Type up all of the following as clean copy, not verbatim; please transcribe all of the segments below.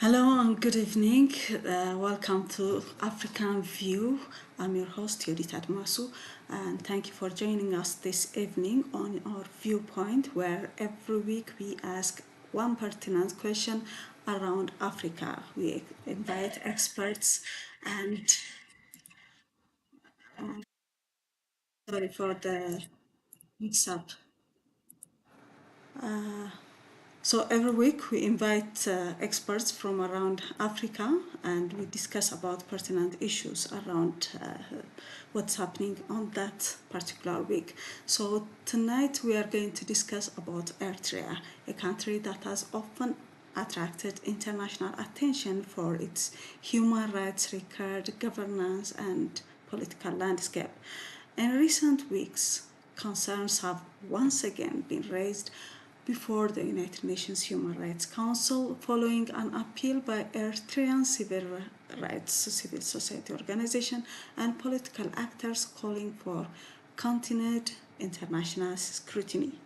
Hello and good evening. Welcome to African View. I'm your host, Yodit Admasu, and thank you for joining us this evening on our viewpoint, where every week we ask one pertinent question around Africa. We invite experts and sorry for the mix up. So every week we invite experts from around Africa and we discuss about pertinent issues around what's happening on that particular week. So tonight we are going to discuss about Eritrea, a country that has often attracted international attention for its human rights record, governance and political landscape. In recent weeks, concerns have once again been raised before the United Nations Human Rights Council following an appeal by Eritrean civil society organization and political actors calling for continued international scrutiny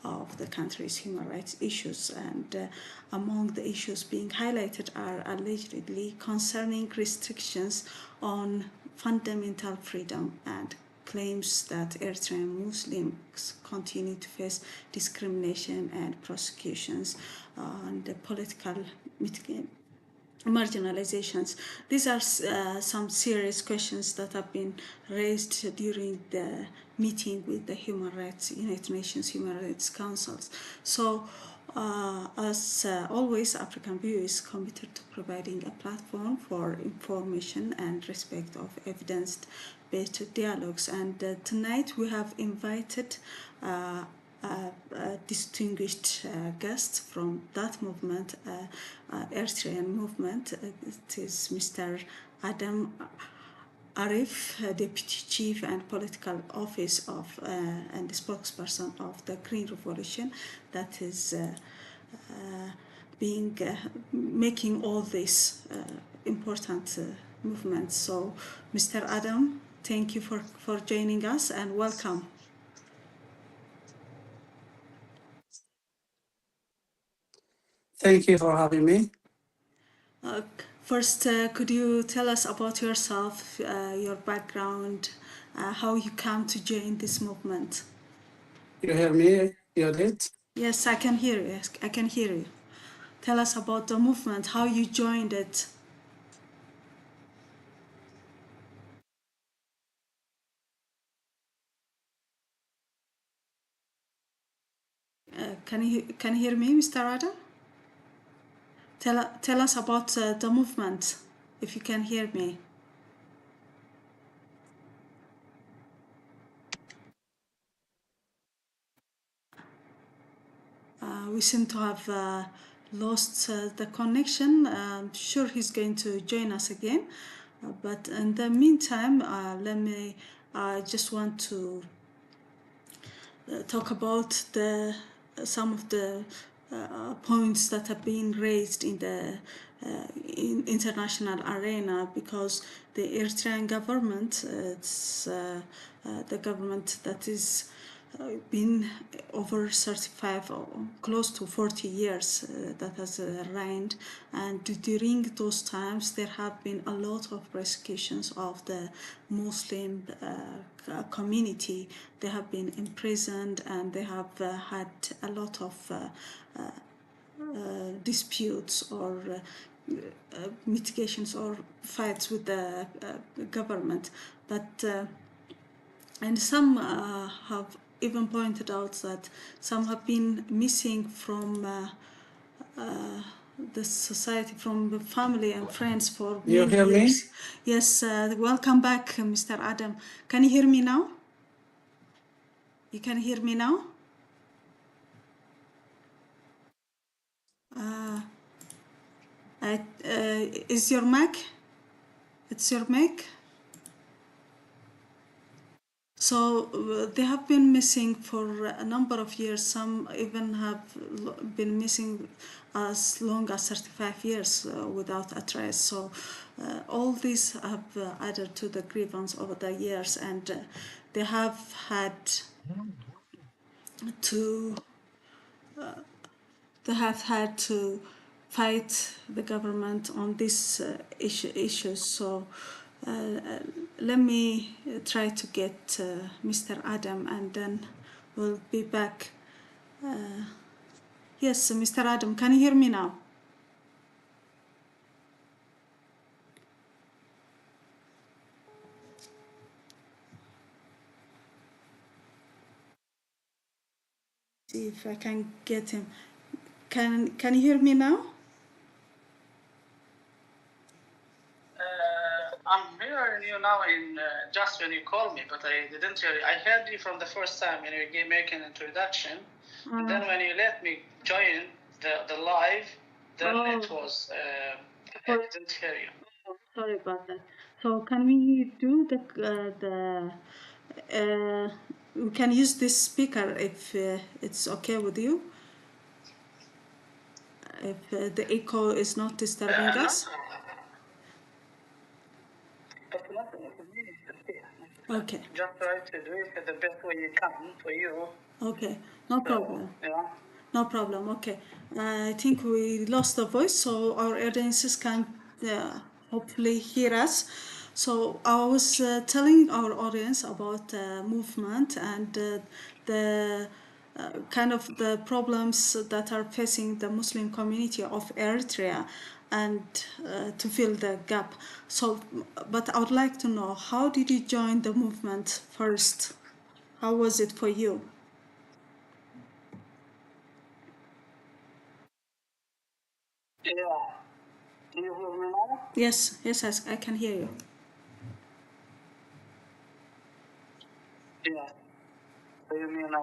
of the country's human rights issues. And among the issues being highlighted are allegedly concerning restrictions on fundamental freedom and claims that Eritrean Muslims continue to face discrimination and prosecutions and political marginalizations. These are some serious questions that have been raised during the meeting with the United Nations Human Rights Councils. So, as always, African View is committed to providing a platform for information and respect of evidence-based dialogues. And tonight we have invited a distinguished guest from that movement, Eritrean movement. It is Mr. Adem Arefa, Deputy Chief and Political Office of and the spokesperson of the Green Revolution, that is being making all these important movements. So, Mr. Adam, thank you for joining us and welcome. Thank you for having me. First, could you tell us about yourself, your background, how you come to join this movement? You hear me, Yodit? Yes, I can hear you. Yes, I can hear you. Tell us about the movement, how you joined it. Can you hear me, Mr. Adam? Tell us about the movement, if you can hear me. We seem to have lost the connection. I'm sure he's going to join us again. But in the meantime, let me just want to talk about some of the points that have been raised in the international arena, because the Eritrean government, it's the government that is been over 35 or close to 40 years that has reigned, and during those times there have been a lot of persecutions of the Muslim community. They have been imprisoned and they have had a lot of disputes or mitigations or fights with the government. But and some have even pointed out that some have been missing from the society, from the family and friends for You many hear me? years. Yes, welcome back, Mr. Adam. Can you hear me now? You can hear me now? Is your mic? It's your mic? So they have been missing for a number of years. Some even have been missing as long as 35 years without a trace. So all these have added to the grievance over the years, and they have had to fight the government on these issues. So let me try to get Mr. Adam, and then we'll be back. Yes, Mr. Adam, can you hear me now? See if I can get him. Can you hear me now? I'm hearing you now in just when you called me, but I didn't hear you. I heard you from the first time when you gave me an introduction. And then when you let me join the live, then it was, I didn't hear you. Sorry about that. So can we do we can use this speaker if it's okay with you? If the echo is not disturbing us? Okay. Just try to do it the best way you can for you. Okay, no problem. Yeah. No problem. Okay. I think we lost the voice, so our audiences can hopefully hear us. So I was telling our audience about movement and the kind of the problems that are facing the Muslim community of Eritrea, and to fill the gap. So, but I would like to know, how did you join the movement first? How was it for you? Yeah. Do you hear me now? Yes, yes, I can hear you. Yeah. So you mean that I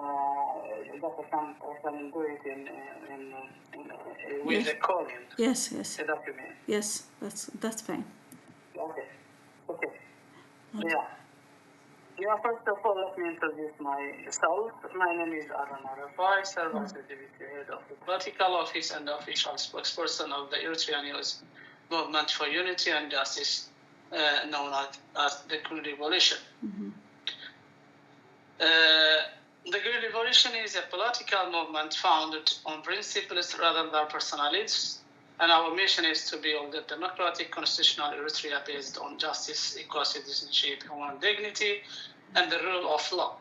can do it with Yes. the calling? Yes, yes, Is that you mean? yes. That's fine. Okay. Okay. Yeah. Yeah, first of all, let me introduce myself. My name is Adem Arefa. I serve as the deputy head of the political office and the official spokesperson of the Eritrean Youth Movement for Unity and Justice, known as the Green Revolution. The Green Revolution is a political movement founded on principles rather than personalities, and our mission is to build a democratic constitutional Eritrea based on justice, equality, citizenship, human dignity, and the rule of law.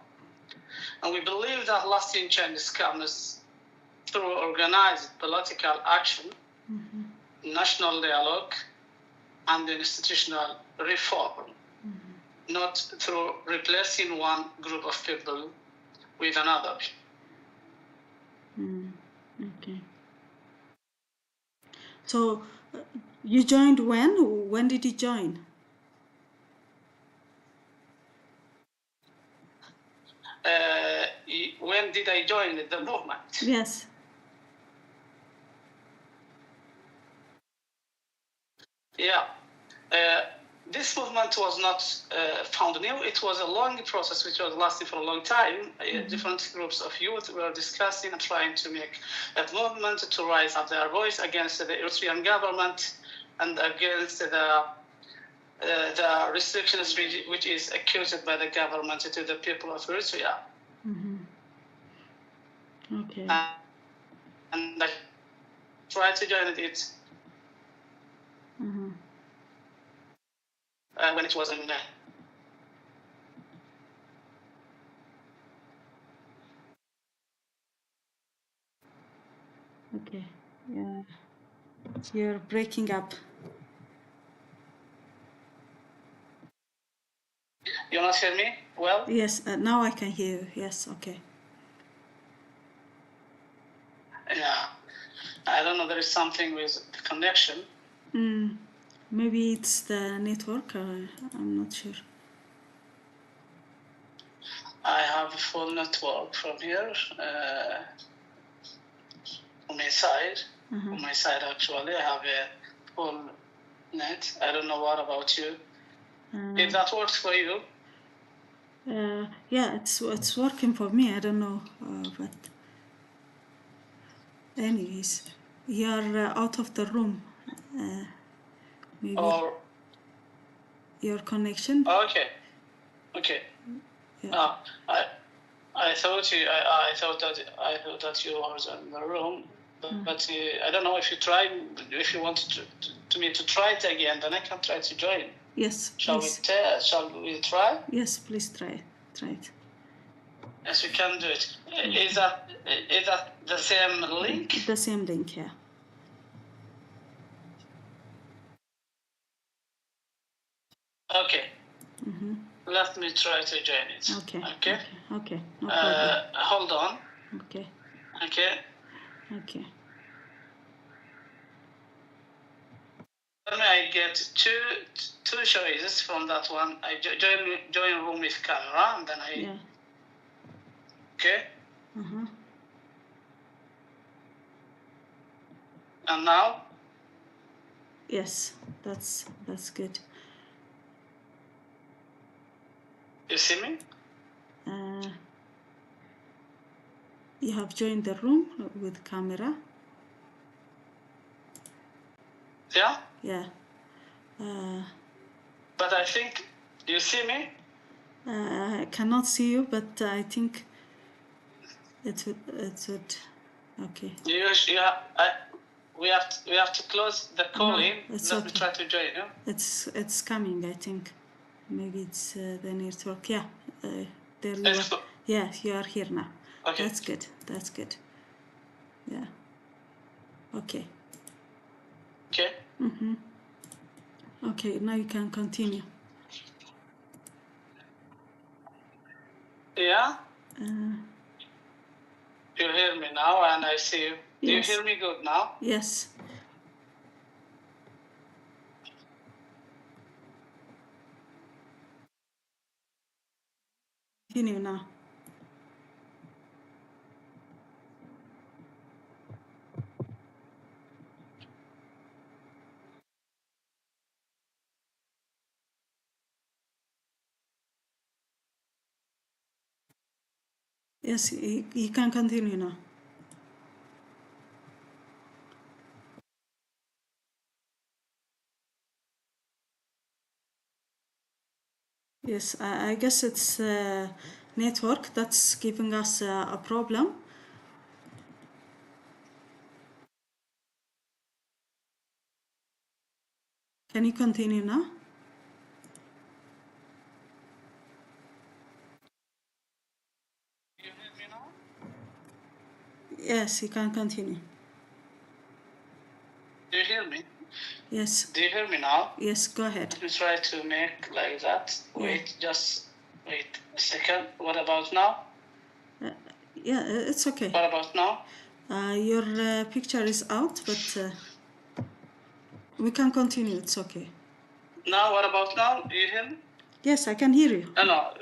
And we believe that lasting change comes through organized political action, national dialogue, and institutional reform, not through replacing one group of people with another. Okay. So you joined when? When did you join? When did I join the movement? Yes. Yeah. This movement was not found new. It was a long process which was lasting for a long time. Different groups of youth were discussing and trying to make a movement to raise up their voice against the Eritrean government and against the restrictions which is accused by the government to the people of Eritrea. Okay. And I tried to join it when it was in Okay. Yeah. You're breaking up. You not hear me well? Yes. Now I can hear you. Yes. Okay. Yeah. I don't know. There is something with the connection. Maybe it's the network. I'm not sure. I have a full network from here. On my side. On my side, actually, I have a full net. I don't know what about you. If that works for you. Yeah, it's working for me. I don't know, but anyways, you're out of the room. Maybe Or your connection. okay. Yeah. I thought that you were in the room. but I don't know if you try. If you want me to try it again, then I can try to join. Yes, Shall please. Shall we try? Yes, please try it. Yes, we can do it. Is that the same link? The same link, yeah. Okay. Let me try to join it. Okay. No problem. Hold on. Okay. Then I get two choices from that one. I join room with camera, and then I. Yeah. Okay. And now. Yes, that's good. You see me? You have joined the room with camera. Yeah. Yeah. But I think you see me. I cannot see you, but I think it would. Okay. We have to close the calling. No, it's Let me okay. try to join. Yeah? It's coming. I think maybe it's the network. Yeah. There you are. Yeah, you are here now. Okay. That's good. Yeah. Okay. Okay, now you can continue. Yeah? You hear me now and I see you. Yes. Do you hear me good now? Yes. Continue now. Yes, you can continue now. Yes, I guess it's network that's giving us a problem. Can you continue now? You hear me now? Yes, you can continue. Do you hear me? Yes. Do you hear me now? Yes, go ahead. Let me try to make like that. Wait, just wait a second. What about now? Yeah, it's okay. What about now? Your picture is out, but we can continue. It's okay. Now, what about now? Do you hear me? Yes, I can hear you. No,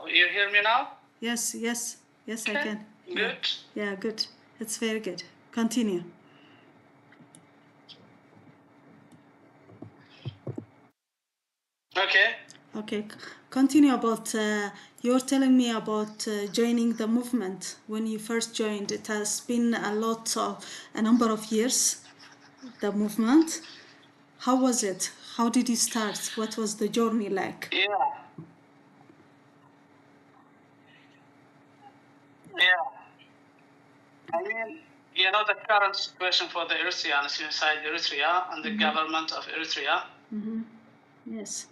you hear me now? Yes, okay. I can. Good. Yeah, good. It's very good. Continue. Okay, continue about, you're telling me about joining the movement. When you first joined, it has been a number of years, the movement. How was it? How did you start? What was the journey like? Yeah. I mean, the current situation for the Eritreans inside Eritrea and the government of Eritrea. Yes.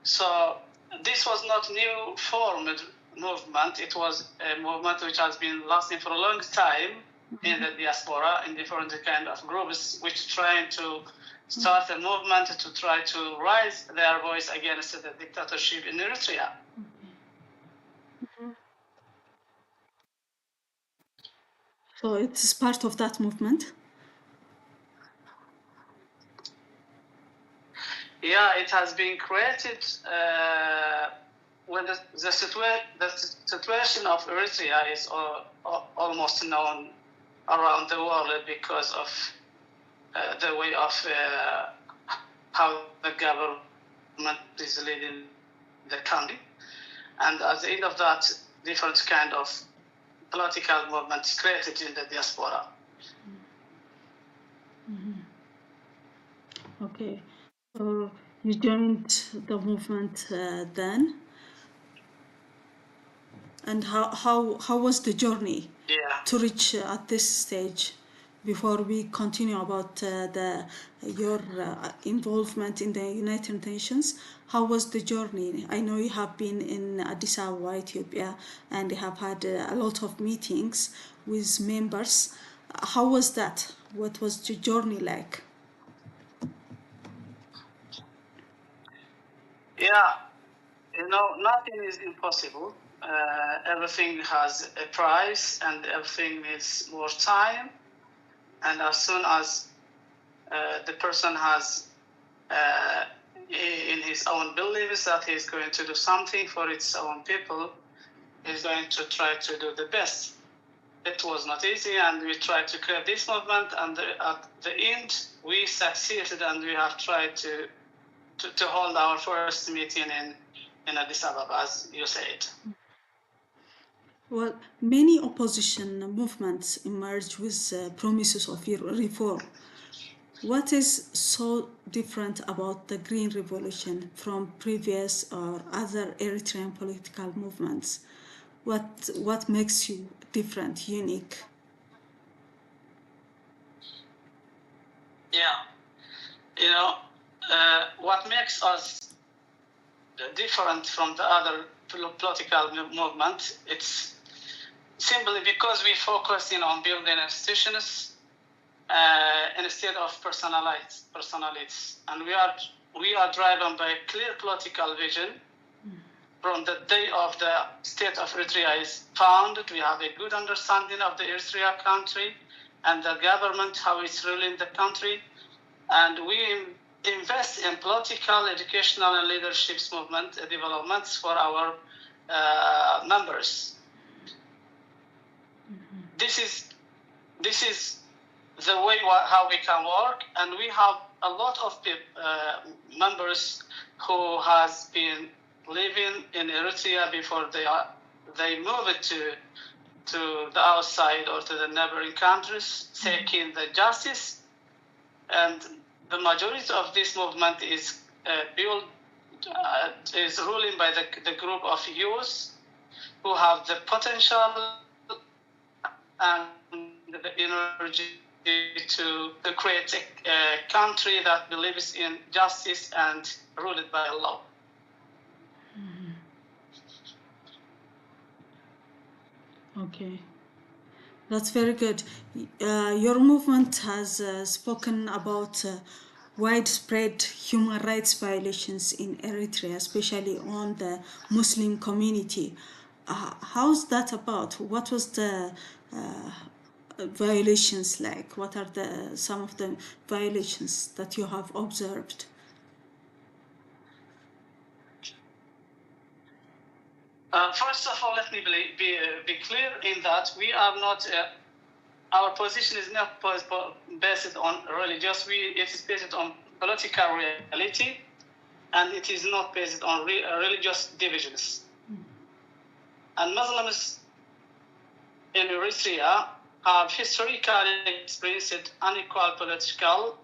So this was not new formed movement. It was a movement which has been lasting for a long time in the diaspora, in different kind of groups, which trying to start a movement to try to raise their voice against the dictatorship in Eritrea. So it's part of that movement? Yeah, it has been created when the situation of Eritrea is almost known around the world because of the way of how the government is leading the country. And at the end of that, different kind of political movements created in the diaspora. Okay. So you joined the movement then? And how was the journey to Yeah. reach at this stage? Before we continue about your involvement in the United Nations, how was the journey? I know you have been in Addis Ababa, Ethiopia, and you have had a lot of meetings with members. How was that? What was the journey like? Yeah. Nothing is impossible. Everything has a price, and everything needs more time. And as soon as the person has in his own beliefs that he's going to do something for its own people, he's going to try to do the best. It was not easy, and we tried to create this movement, and at the end, we succeeded, and we have tried to hold our first meeting in Addis Ababa, as you said. Well, many opposition movements emerged with promises of reform. What is so different about the Green Revolution from previous or other Eritrean political movements? What makes you different, unique? Yeah, what makes us different from the other political movement, it's simply because we focus on building institutions instead of personalities, and we are driven by a clear political vision. From the day of the state of Eritrea is founded, we have a good understanding of the Eritrea country and the government, how it's ruling the country, and we invest in political, educational, and leadership movement developments for our members. This is the way how we can work, and we have a lot of members who has been living in Eritrea before they move it to the outside or to the neighboring countries, seeking the justice. And the majority of this movement is ruling by the group of youth who have the potential and the energy to create a country that believes in justice and ruled by law. Okay, that's very good. Your movement has spoken about widespread human rights violations in Eritrea, especially on the Muslim community. How's that about? What was the violations like? What are some of the violations that you have observed? First of all, let me be clear in that we are not. Our position is not based on religious. It is based on political reality, and it is not based on religious divisions. And Muslims in Eritrea have historically experienced unequal political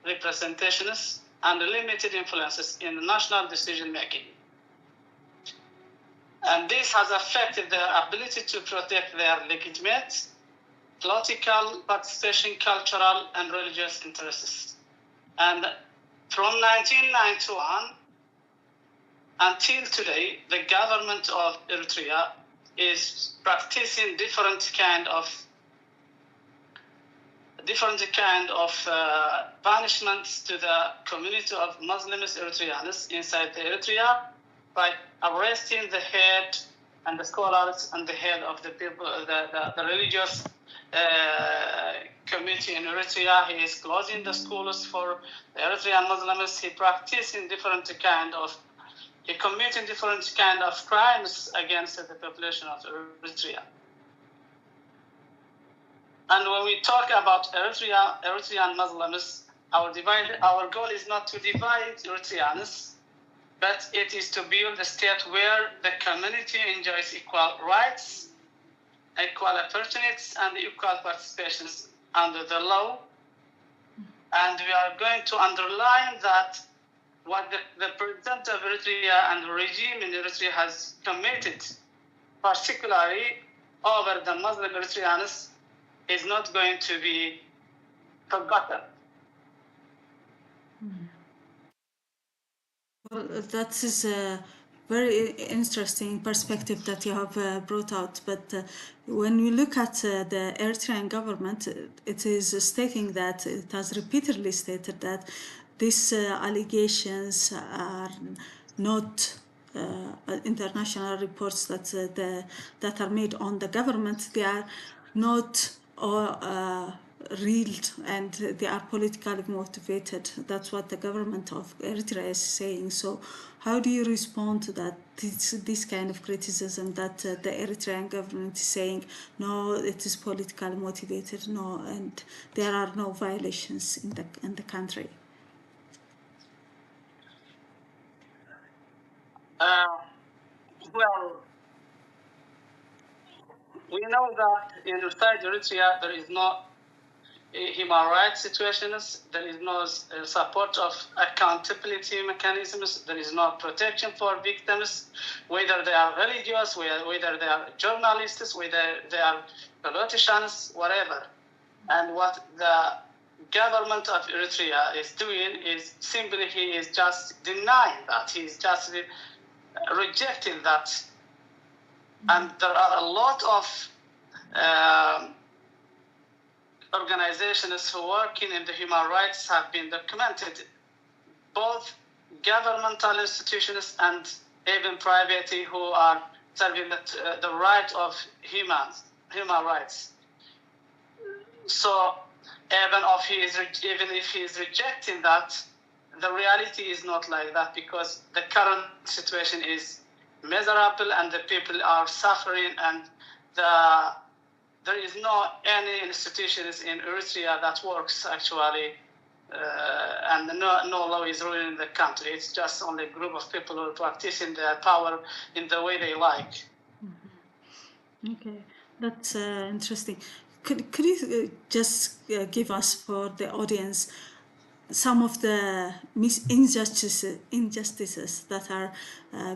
representations and limited influences in national decision making. And this has affected their ability to protect their legitimate political participation, cultural, and religious interests. And from 1991 until today, the government of Eritrea is practicing different kind of punishments to the community of Muslims Eritreans inside the Eritrea by arresting the head and the scholars and the head of the people, the religious community in Eritrea. He is closing the schools for the Eritrean Muslims. He committing different kind of crimes against the population of Eritrea. And when we talk about Eritrean Muslims, our goal is not to divide Eritreans, but it is to build a state where the community enjoys equal rights, equal opportunities, and equal participations under the law. And we are going to underline that what the president of Eritrea and the regime in Eritrea has committed particularly over the Muslim Eritreans, is not going to be forgotten. Well, that is a very interesting perspective that you have brought out. But when we look at the Eritrean government, it is stating that it has repeatedly stated that these allegations are not international reports that are made on the government. They are not real, and they are politically motivated. That's what the government of Eritrea is saying. So how do you respond to that, this kind of criticism that the Eritrean government is saying, no, it is politically motivated, no, and there are no violations in the country? Well, we know that inside Eritrea there is no human rights situations, there is no support of accountability mechanisms, there is no protection for victims, whether they are religious, whether they are journalists, whether they are politicians, whatever. And what the government of Eritrea is doing is simply he is just denying that, he is just rejecting that. And there are a lot of organizations who working in the human rights have been documented, both governmental institutions and even private, who are serving the right of human rights. So even if he is rejecting that, the reality is not like that, because the current situation is miserable and the people are suffering, and there is no any institutions in Eritrea that works actually, and no law is ruling the country. It's just only a group of people who are practicing their power in the way they like. Okay, that's interesting. Could you just give us, for the audience, some of the injustices that are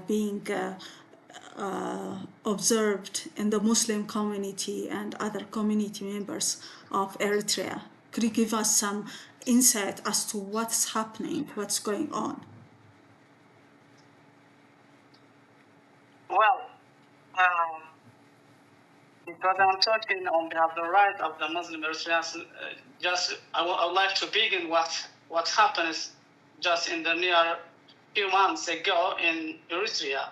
being observed in the Muslim community and other community members of Eritrea? Could you give us some insight as to what's happening, what's going on? Well, because I'm talking on behalf of the right of the Muslim Eritreans, I would like to begin what happens just in the near few months ago in Eritrea.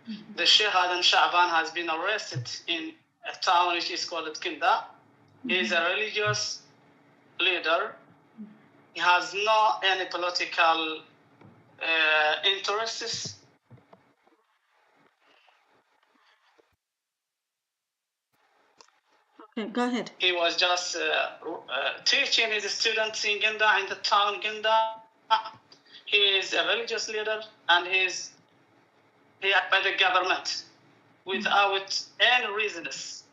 Mm-hmm. The Sheikh Adem Shaban has been arrested in a town which is called Kinda. Mm-hmm. He is a religious leader. Mm-hmm. He has no any political interests. Okay, go ahead. He was just teaching his students in Ginda, in the town Ginda. He is a religious leader, and he is by the government without any reasons.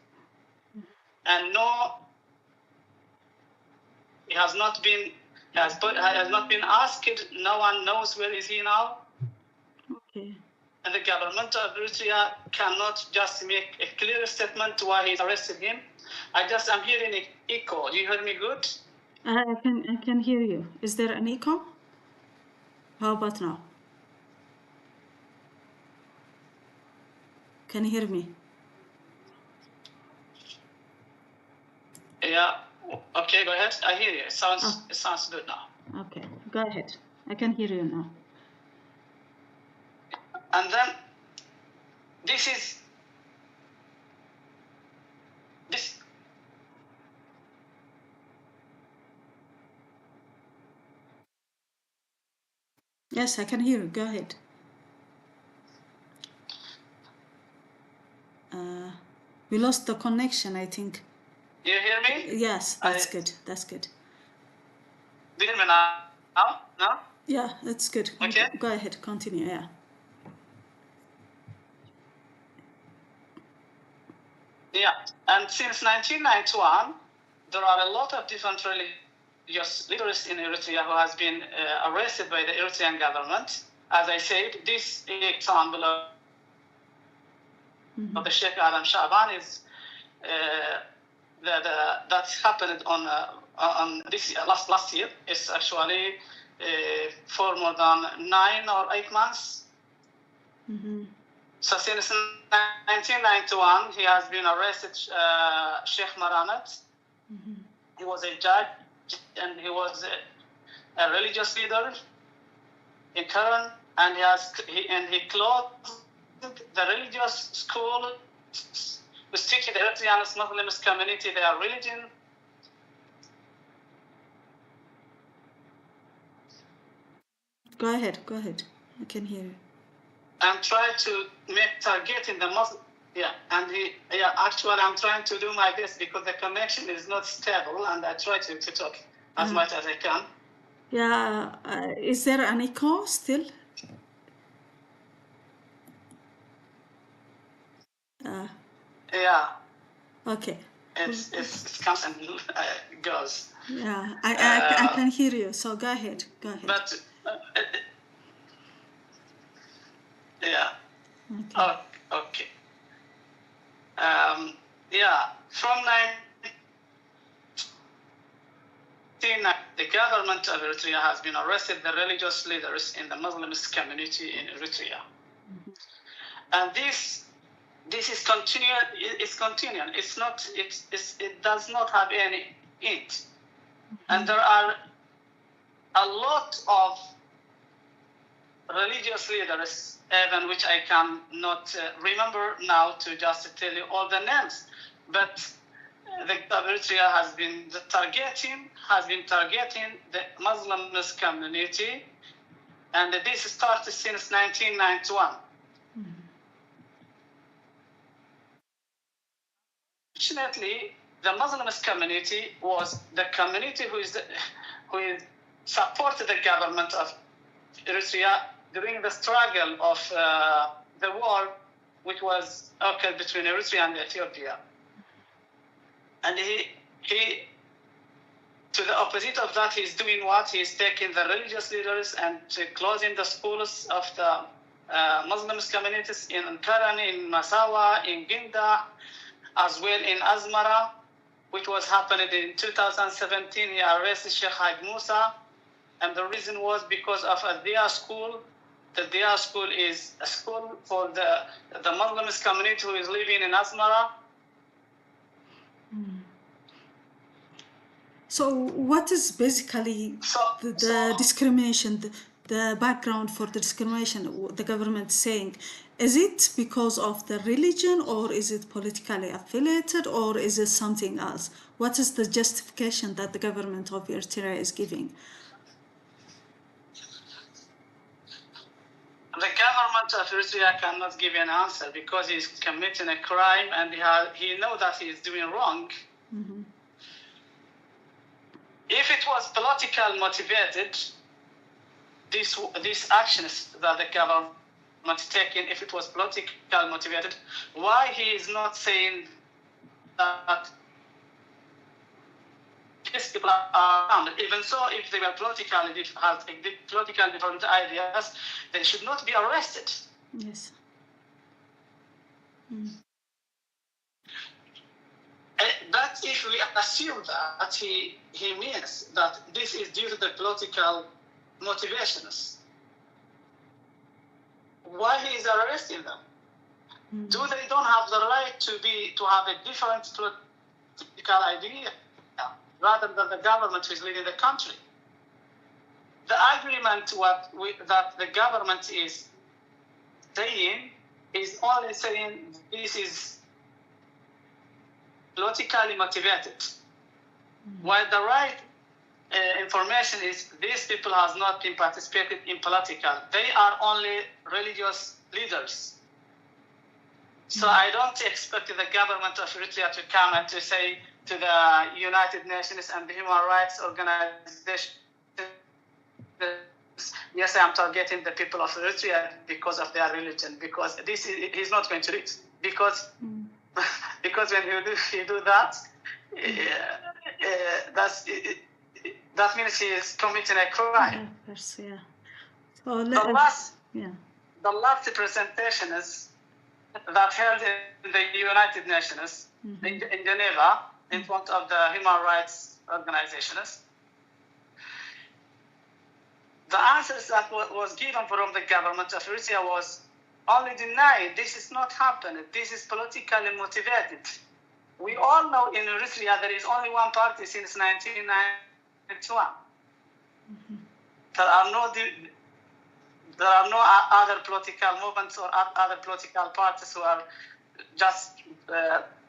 And he has not been asked. No one knows where is he now. Okay. And the government of Eritrea cannot just make a clear statement why he arrested him. I'm hearing an echo. Do you hear me good? I can hear you. Is there an echo? How about now? Can you hear me? Yeah. Okay, go ahead. I hear you. It sounds good now. Okay, go ahead. I can hear you now. And then this. Yes, I can hear you. Go ahead. We lost the connection, I think. You hear me? Yes, that's good. That's good. Do you hear me now? No? Yeah, that's good. Okay. Go ahead. Continue. Yeah. Yeah. And since 1991, there are a lot of different religious leaders in Eritrea who has been arrested by the Eritrean government. As I said, this example of the Sheikh Adam Shaban is that happened on this year, last year. It's actually for more than 9 or 8 months. So since 1991, he has been arrested, Sheikh Maranat. He was a judge and he was a religious leader in Karen, and he closed the religious school, restricted the Eritrean Muslims community their religion. Go ahead. I can hear you. I'm trying to make targeting the Muslim. Actually, I'm trying to do my best because the connection is not stable, and I try to talk as much as I can. Yeah, is there an echo still? Yeah. Okay. It comes and goes. Yeah, I can hear you. So go ahead. But yeah. Okay. From 1990, the government of Eritrea has been arrested the religious leaders in the Muslim community in Eritrea, and this is continuing. It's continuing. It's not. It does not have any end, and there are a lot of religious leaders, even which I cannot remember now to just tell you all the names, but the Eritrea has been targeting the Muslim community, and this started since 1991. Fortunately, the Muslim community was the community who supported the government of Eritrea during the struggle of the war which was occurred between Eritrea and Ethiopia. And he to the opposite of that, he's doing what? He's taking the religious leaders and closing the schools of the Muslim communities in Karani, in Masawa, in Ginda, as well in Asmara, which was happening in 2017. He arrested Sheikh Haid Musa, and the reason was because of a Dia school. The Dia school is a school for the Muslim community who is living in Asmara. So what is basically the discrimination, the background for the discrimination the government saying? Is it because of the religion, or is it politically affiliated, or is it something else? What is the justification that the government of Eritrea is giving? The government of Eritrea cannot give an answer because he's committing a crime and he knows that he is doing wrong. Mm-hmm. If it was politically motivated, these actions that the government is taking, if it was politically motivated, why he is not saying that these people are armed? Even so, if they were politically different ideas, they should not be arrested. Yes. But if we assume that he means that this is due to the political motivations, why he is arresting them? Do they don't have the right to have a different political idea rather than the government who is leading the country? The agreement that the government is saying is only saying this is politically motivated, while the right information is these people has not been participated in political. They are only religious leaders. So I don't expect the government of Eritrea to come and to say to the United Nations and the human rights organization, yes, I am targeting the people of Eritrea because of their religion, because he's not going to do it. Because when you do that, that means he is committing a crime. Of course, yeah. The last presentation is that held in the United Nations in Geneva in front of the human rights organizations. The answers that was given from the government of Eritrea was only denying this is not happening. This is politically motivated. We all know in Eritrea there is only one party since 1991. There are no other political movements or other political parties who are just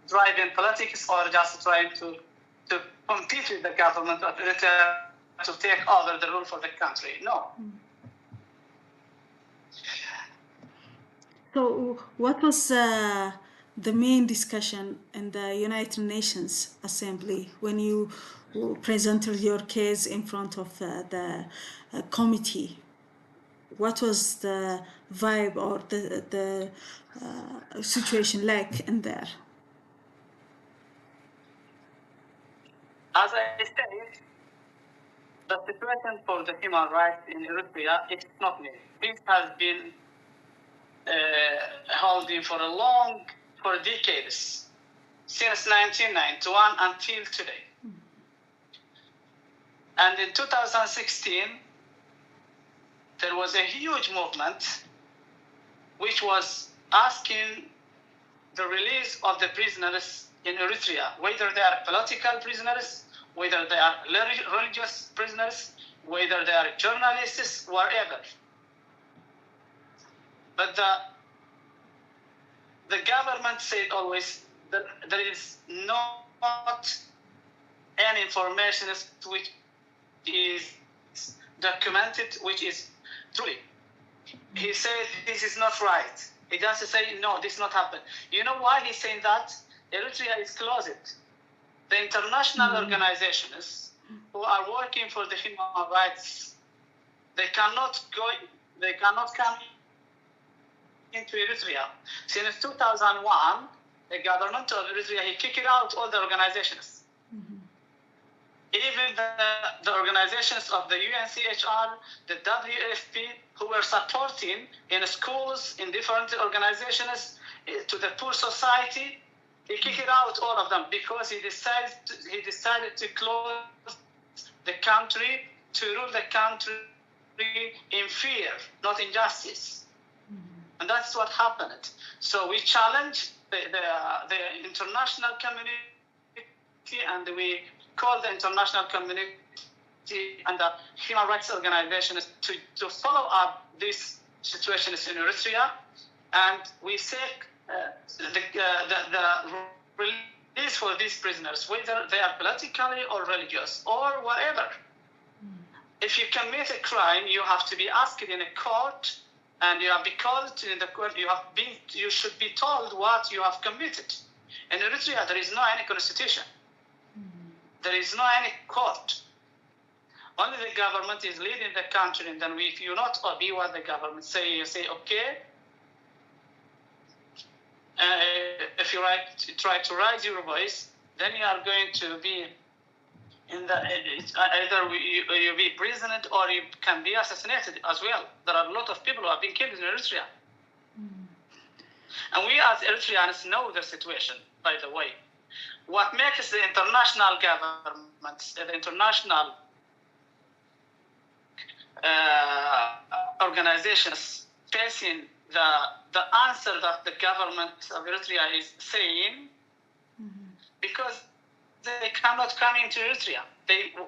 driving politics or just trying to compete with the government of Eritrea to take over the rule for the country. No. So, what was the main discussion in the United Nations Assembly when you presented your case in front of the committee? What was the vibe or the situation like in there? As I said, the situation for the human rights in Eritrea is not new. This has been holding for decades, since 1991 until today. And in 2016, there was a huge movement which was asking the release of the prisoners in Eritrea, whether they are political prisoners, whether they are religious prisoners, whether they are journalists, whatever. But the government said always that there is not any information which is documented, which is truly. He said this is not right. He doesn't say no, this not happened. You know why he's saying that? Eritrea is closed. The international organizations who are working for the human rights, they cannot come into Eritrea. Since 2001, the government of Eritrea, he kicked out all the organizations. Even the organizations of the UNCHR, the WFP, who were supporting in schools, in different organizations, to the poor society, he kicked out all of them because he decided to close the country, to rule the country in fear, not in justice. And that's what happened. So we challenge the international community, and we call the international community and the human rights organizations to follow up these situations in Eritrea, and we seek the release for these prisoners, whether they are politically or religious or whatever. If you commit a crime, you have to be asked in a court, and you have been called in the court. You should be told what you have committed. In Eritrea, there is no any constitution. There is no any court. Only the government is leading the country, and then if you not obey what the government say, you say okay. If you try to raise your voice, then you are going to be in the either you be imprisoned or you can be assassinated as well. There are a lot of people who have been killed in Eritrea, and we as Eritreans know the situation. By the way, what makes the international governments, the international organizations facing the answer that the government of Eritrea is saying, because they cannot come into Eritrea.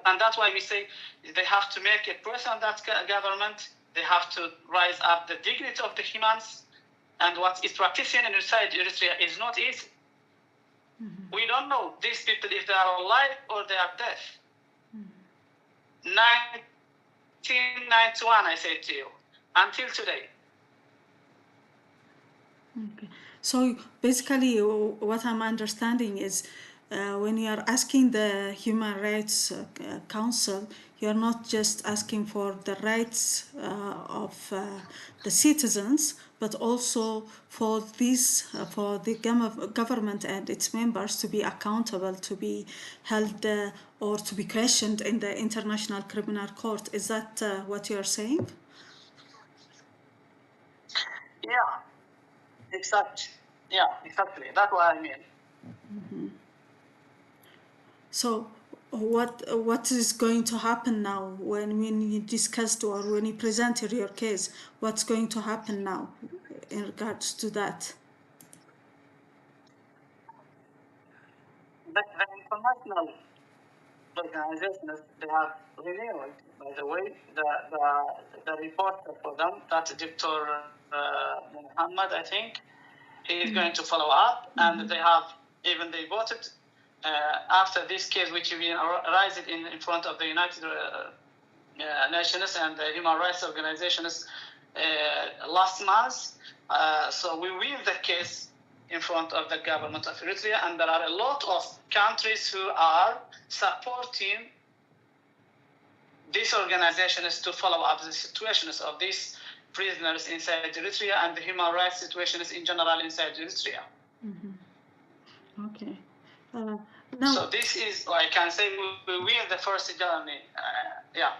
And that's why we say they have to make a press on that government. They have to rise up the dignity of the humans. And what is practicing inside Eritrea is not easy. We don't know these people if they are alive or they are dead. 1991, I say to you, until today. Okay. So basically, what I'm understanding is when you are asking the Human Rights Council, you're not just asking for the rights of the citizens, but also for the government and its members to be accountable, to be held or to be questioned in the International Criminal Court. Is that what you're saying? Yeah, exactly. Yeah, exactly. That's what I mean. So what is going to happen now when you discussed or when you presented your case? What's going to happen now in regards to that? The international organizations, they have renewed, by the way, the report for them that Dr. Muhammad, I think, he is going to follow up, and they have even they voted after this case, which we raised in front of the United Nations and the human rights organizations last month. So we win the case in front of the government of Eritrea, and there are a lot of countries who are supporting these organizations to follow up the situations of these prisoners inside Eritrea and the human rights situations in general inside Eritrea. Okay. Now, so this is, I can say, we win the first journey. Yeah.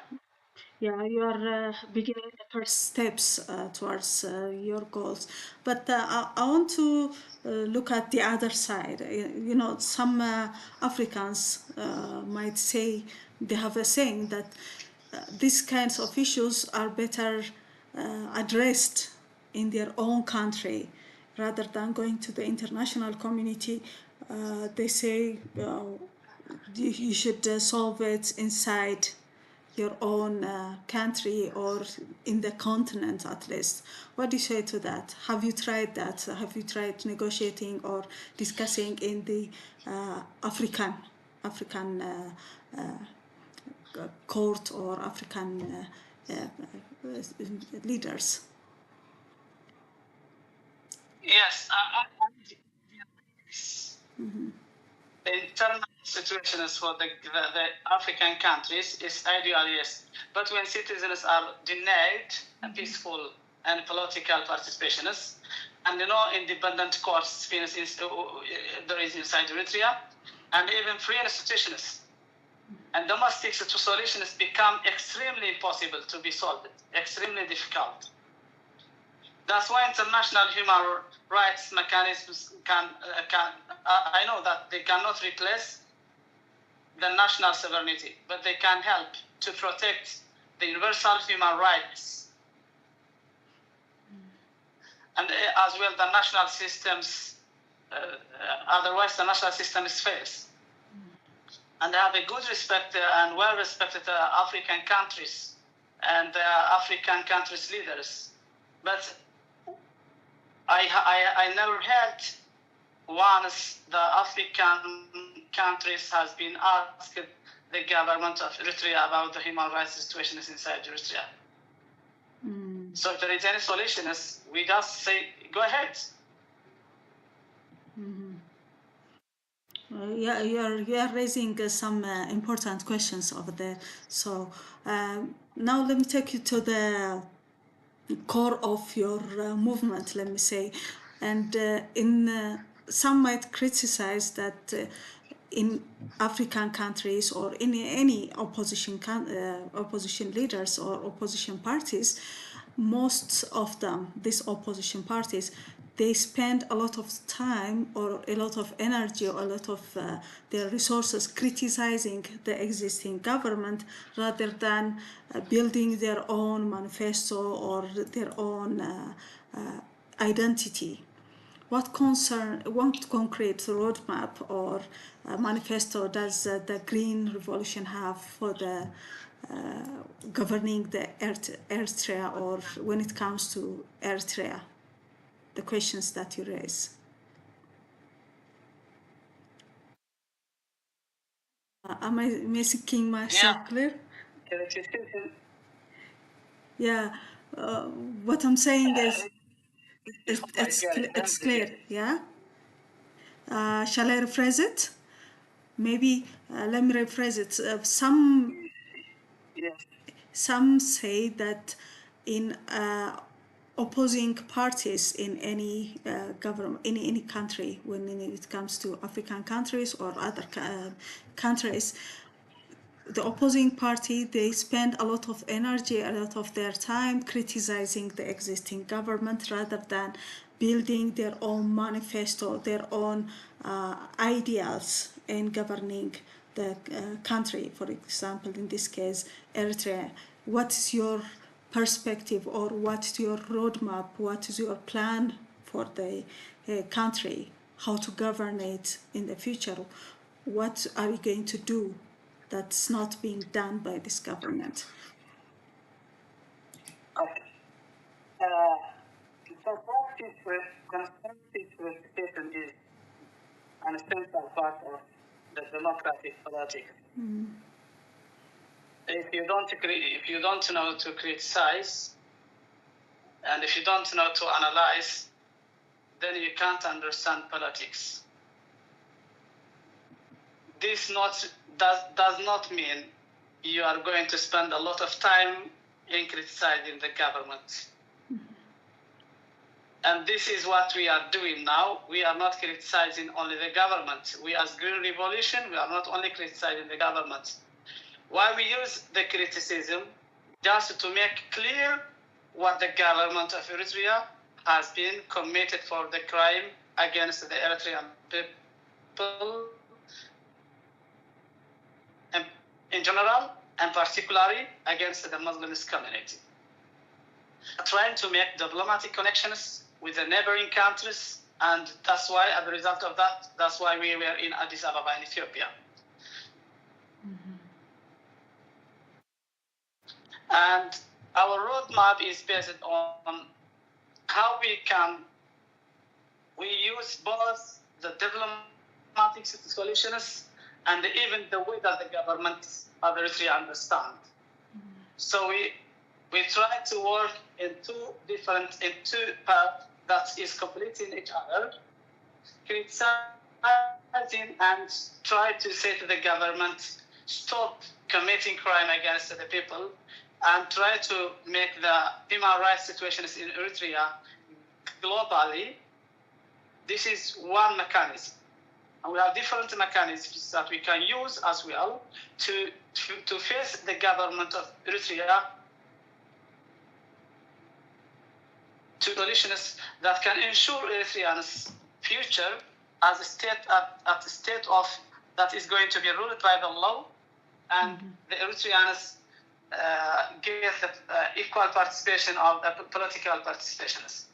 Yeah, you are beginning the first steps towards your goals. But I want to look at the other side. You know, some Africans might say, they have a saying that these kinds of issues are better addressed in their own country rather than going to the international community. They say you should solve it inside your own country or in the continent at least. What do you say to that? Have you tried that? Have you tried negotiating or discussing in the African court or African leaders? Yes, the internal situations for the African countries is ideal, yes. But when citizens are denied a peaceful and political participations, and independent courts, for instance, there is inside Eritrea, and even free institutions, and domestic solutions become extremely impossible to be solved, extremely difficult. That's why international human rights mechanisms I know that they cannot replace the national sovereignty, but they can help to protect the universal human rights. And as well, the national systems, otherwise the national system is fails. And they have a good respect and well-respected African countries and African countries' leaders. But I never heard once the African countries has been asked the government of Eritrea about the human rights situations inside Eritrea. So if there is any solutions, we just say, go ahead. Yeah, you are raising some important questions over there. So now let me take you to the core of your movement, let me say. And some might criticize that in African countries or in any opposition leaders or opposition parties, most of them, these opposition parties, they spend a lot of time or a lot of energy or a lot of their resources criticizing the existing government rather than building their own manifesto or their own identity. What concrete roadmap or manifesto does the Green Revolution have for the governing the Eritrea, or when it comes to Eritrea, the questions that you raise? Am I making myself clear? Yeah. What I'm saying is, it's clear. Yeah. Shall I rephrase it? Maybe let me rephrase it. Some say that in opposing parties in any government, in any country, when it comes to African countries or other countries, the opposing party, they spend a lot of energy, a lot of their time criticizing the existing government rather than building their own manifesto, their own ideals in governing the country. For example, in this case, Eritrea. What is your perspective, or what's your roadmap? What is your plan for the country? How to govern it in the future? What are you going to do that's not being done by this government? Okay. So constructive verification is an essential part of the democratic politics. If you don't know to criticize, and if you don't know to analyze, then you can't understand politics. This does not mean you are going to spend a lot of time in criticizing the government. And this is what we are doing now. We are not criticizing only the government. We as Green Revolution, we are not only criticizing the government. Why we use the criticism? Just to make clear what the government of Eritrea has been committed for the crime against the Eritrean people in general, and particularly against the Muslim community. Trying to make diplomatic connections with the neighboring countries, and that's why, as a result of that, that's why we were in Addis Ababa in Ethiopia. And our roadmap is based on how we use both the diplomatic solutions and even the way that the government of Eritrea understand. So we try to work in two paths that is completing each other, criticizing and try to say to the government, stop committing crime against the people, and try to make the human rights situations in Eritrea globally. This is one mechanism. And we have different mechanisms that we can use as well to face the government of Eritrea to solutions that can ensure Eritreans' future as a state at a state of that is going to be ruled by the law, and the Eritreans get equal participation of political participations.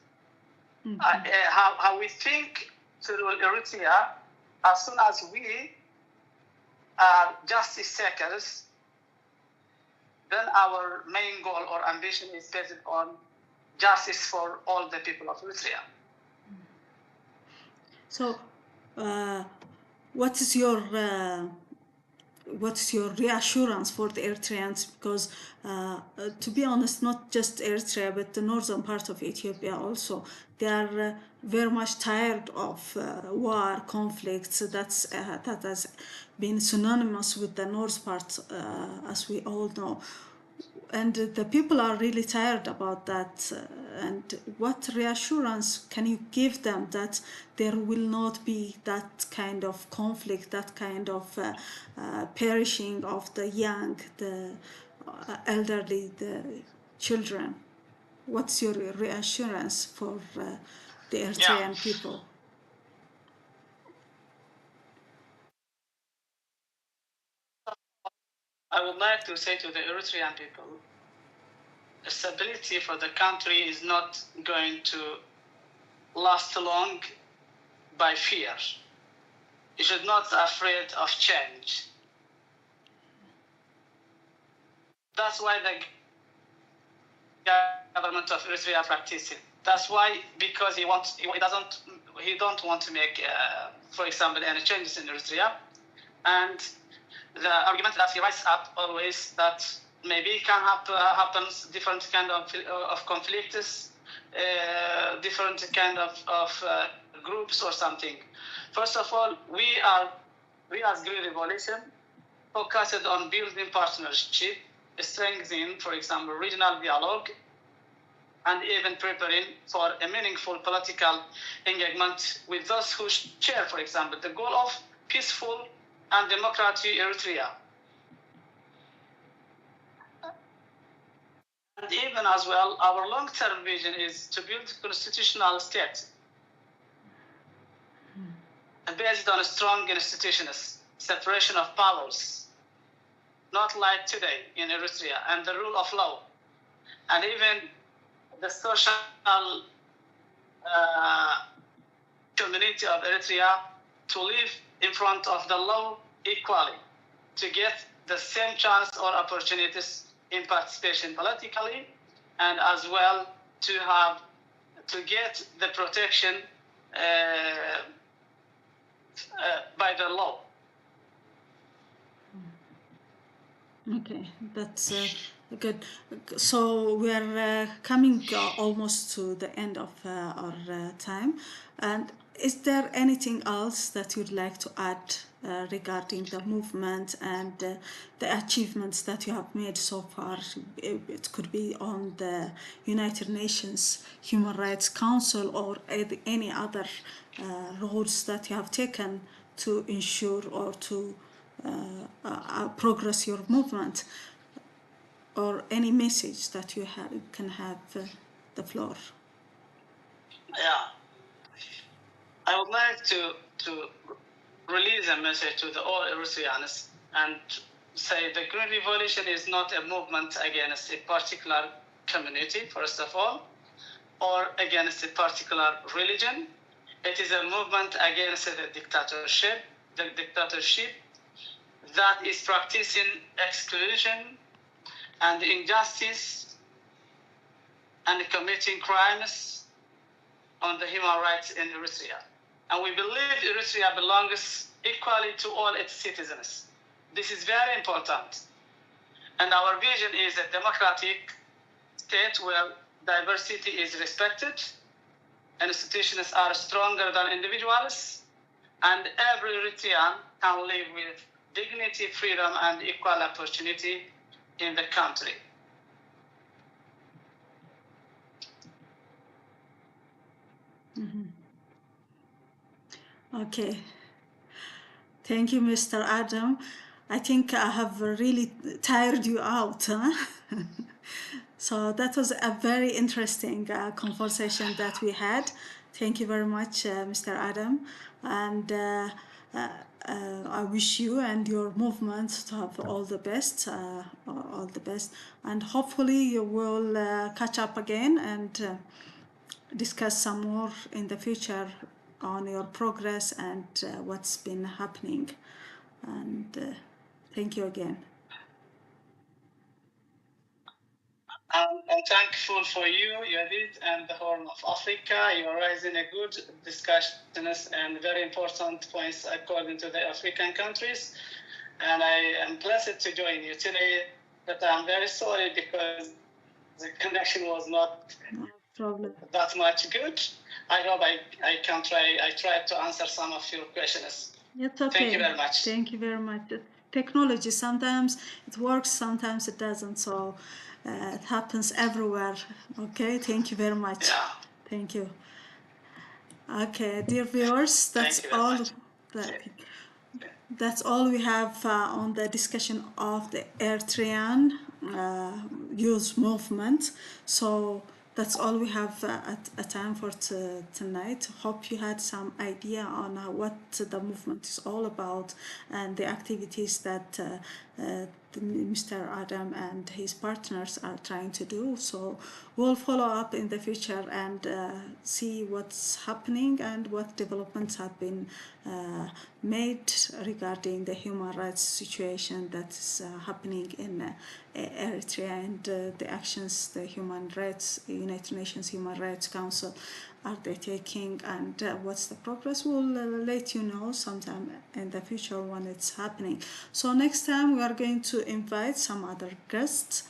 How we think to rule Eritrea, as soon as we are justice seekers, then our main goal or ambition is based on justice for all the people of Eritrea. So, what's your reassurance for the Eritreans? Because, to be honest, not just Eritrea, but the northern part of Ethiopia also, they are very much tired of war, conflicts. That has been synonymous with the north part, as we all know. And the people are really tired about that. And what reassurance can you give them that there will not be that kind of conflict, that kind of perishing of the young, the elderly, the children? What's your reassurance for the Eritrean people? I would like to say to the Eritrean people, stability for the country is not going to last long by fear. You should not be afraid of change. That's why the government of Eritrea practices it. That's why, because he don't want to make, for example, any changes in Eritrea, and the argument that he raises up always that maybe can happens different kind of conflicts, different kind of groups or something. First of all, we as Green Revolution focused on building partnership, strengthening, for example, regional dialogue, and even preparing for a meaningful political engagement with those who share, for example, the goal of peaceful and democratic Eritrea. And even as well, our long-term vision is to build a constitutional state based on strong institutions, separation of powers, not like today in Eritrea, and the rule of law, and even the social community of Eritrea to live in front of the law equally, to get the same chance or opportunities in participation politically, and as well to get the protection by the law. Okay, that's good. So we are coming almost to the end of our time. And is there anything else that you'd like to add regarding the movement and the achievements that you have made so far? It could be on the United Nations Human Rights Council or any other roles that you have taken to ensure or to progress your movement, or any message that you can have the floor. Yeah, I would like to release a message to all Eritreans and say the Green Revolution is not a movement against a particular community, first of all, or against a particular religion. It is a movement against the dictatorship that is practicing exclusion and injustice and committing crimes on the human rights in Eritrea. And we believe Eritrea belongs equally to all its citizens. This is very important. And our vision is a democratic state where diversity is respected, institutions are stronger than individuals, and every Eritrean can live with dignity, freedom, and equal opportunity in the country. Okay. Thank you, Mr. Adam. I think I have really tired you out, huh? So that was a very interesting conversation that we had. Thank you very much, Mr. Adam. And I wish you and your movement to have all the best, And hopefully you will catch up again and discuss some more in the future on your progress and what's been happening. And thank you again. I'm thankful for you, Yadid, and the Horn of Africa. You are raising a good discussions and very important points according to the African countries. And I am blessed to join you today, but I'm very sorry because the connection was not that much good. I hope I tried to answer some of your questions. It's okay. Thank you very much. Thank you very much. Technology, sometimes it works, sometimes it doesn't. So it happens everywhere. Okay, thank you very much. Yeah. Thank you. Okay, dear viewers, that's all. That's all we have on the discussion of the Eritrean youth movement. So that's all we have at a time for tonight. Hope you had some idea on what the movement is all about and the activities that Mr. Adam and his partners are trying to do. So we'll follow up in the future and see what's happening and what developments have been made regarding the human rights situation that's happening in Eritrea and the actions the United Nations Human Rights Council are they taking, and what's the progress. We'll let you know sometime in the future when it's happening. So next time we are going to invite some other guests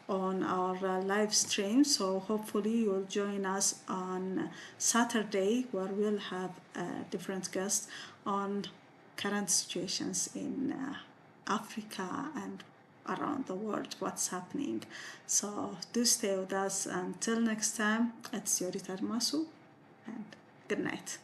on our live stream, so hopefully you'll join us on Saturday where we'll have different guests on current situations in Africa and around the world, what's happening. So do stay with us until next time. It's Yorita Masu, and good night.